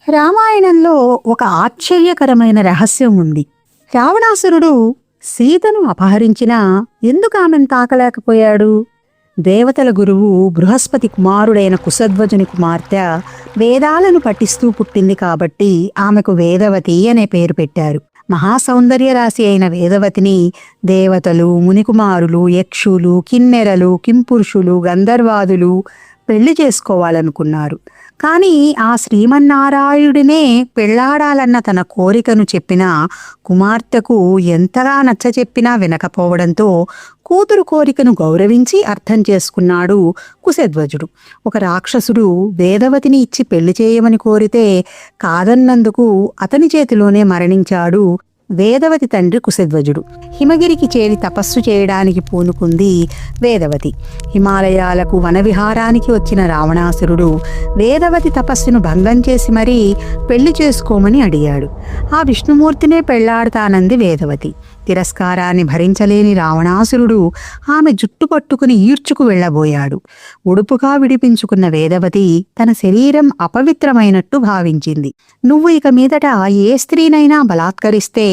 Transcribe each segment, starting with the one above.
రామాయణంలో ఒక ఆశ్చర్యకరమైన రహస్యం ఉంది. రావణాసురుడు సీతను అపహరించినా ఎందుకు ఆమెను తాకలేకపోయాడు? దేవతల గురువు బృహస్పతి కుమారుడైన కుశధ్వజుని కుమార్తె వేదాలను పఠిస్తూ పుట్టింది కాబట్టి ఆమెకు వేదవతి అనే పేరు పెట్టారు. మహాసౌందర్య రాశి అయిన వేదవతిని దేవతలు, మునికుమారులు, యక్షులు, కిన్నెరలు, కింపురుషులు, గంధర్వాదులు పెళ్లి చేసుకోవాలనుకున్నారు. కానీ ఆ శ్రీమన్నారాయుడినే పెళ్లాడాలన్న తన కోరికను చెప్పిన కుమార్తెకు ఎంతగా నచ్చచెప్పినా వినకపోవడంతో కూతురు కోరికను గౌరవించి అర్థం చేసుకున్నాడు కుశధ్వజుడు. ఒక రాక్షసుడు వేదవతిని ఇచ్చి పెళ్లి చేయమని కోరితే కాదన్నందుకు అతని చేతిలోనే మరణించాడు వేదవతి తండ్రి కుశధ్వజుడు. హిమగిరికి చేరి తపస్సు చేయడానికి పూనుకుంది వేదవతి. హిమాలయాలకు వనవిహారానికి వచ్చిన రావణాసురుడు వేదవతి తపస్సును భంగం చేసి మరీ పెళ్లి చేసుకోమని అడిగాడు. ఆ విష్ణుమూర్తినే పెళ్లాడతానంది వేదవతి. తిరస్కారాన్ని భరించలేని రావణాసురుడు ఆమె జుట్టు పట్టుకుని ఈడ్చుకు వెళ్లబోయాడు. ఉడుపుగా విడిపించుకున్న వేదవతి తన శరీరం అపవిత్రమైనట్టు భావించింది. నువ్వు ఇక మీదట ఏ స్త్రీనైనా బలాత్కరిస్తే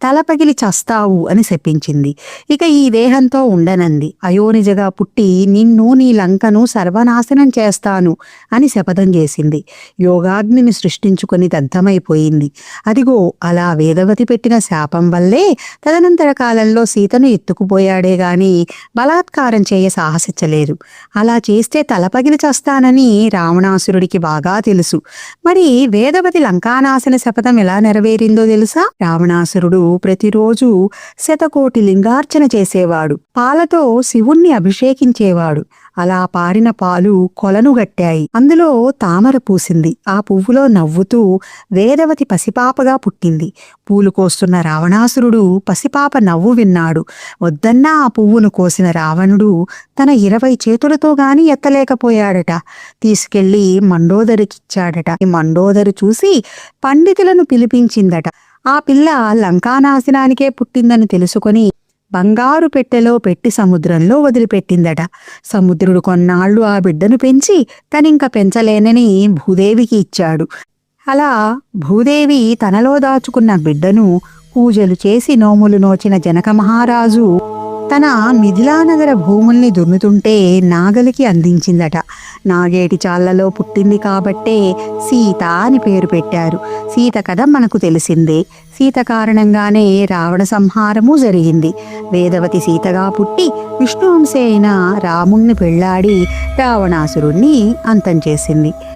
తల పగిలి చస్తావు అని శపించింది. ఇక ఈ దేహంతో ఉండనంది. అయోనిజగా పుట్టి నిన్ను, నీ లంకను సర్వనాశనం చేస్తాను అని శపథం చేసింది. యోగాగ్నిని సృష్టించుకొని దగ్ధమైపోయింది. అదిగో అలా వేదవతి పెట్టిన శాపం వల్లే తదనంతర కాలంలో సీతను ఎత్తుకుపోయాడే గాని బలాత్కారం చేయ సాహసించలేదు. అలా చేస్తే తల పగిలి చస్తానని రావణాసురుడికి బాగా తెలుసు. మరి వేదవతి లంకానాశన శపథం ఎలా నెరవేరిందో తెలుసా? రావణాసురుడు ప్రతిరోజు శతకోటి లింగార్చన చేసేవాడు. పాలతో శివుణ్ణి అభిషేకించేవాడు. అలా పారిన పాలు కొలను గట్టాయి. అందులో తామర పూసింది. ఆ పువ్వులో నవ్వుతూ వేదవతి పసిపాపగా పుట్టింది. పూలు కోస్తున్న రావణాసురుడు పసిపాప నవ్వు విన్నాడు. వద్దన్నా ఆ పువ్వును కోసిన రావణుడు తన 20 చేతులతో గాని ఎత్తలేకపోయాడట. తీసుకెళ్లి మండోదరికిచ్చాడట. ఈ మండోదరి చూసి పండితులను పిలిపించిందట. ఆ పిల్ల లంకానాశనానికే పుట్టిందని తెలుసుకొని బంగారు పెట్టెలో పెట్టి సముద్రంలో వదిలిపెట్టిందట. సముద్రుడు కొన్నాళ్లు ఆ బిడ్డను పెంచి తనింక పెంచలేనని భూదేవికి ఇచ్చాడు. అలా భూదేవి తనలో దాచుకున్న బిడ్డను పూజలు చేసి నోములు నోచిన జనక మహారాజు తన మిథిలానగర భూముల్ని దున్నుతుంటే నాగలికి అందించిందట. నాగేటి చాళ్లలో పుట్టింది కాబట్టే సీత అని పేరు పెట్టారు. సీత కథ మనకు తెలిసిందే. సీత కారణంగానే రావణ సంహారము జరిగింది. వేదవతి సీతగా పుట్టి విష్ణువంశే అయిన రాముణ్ణి పెళ్లాడి రావణాసురుణ్ణి అంతం చేసింది.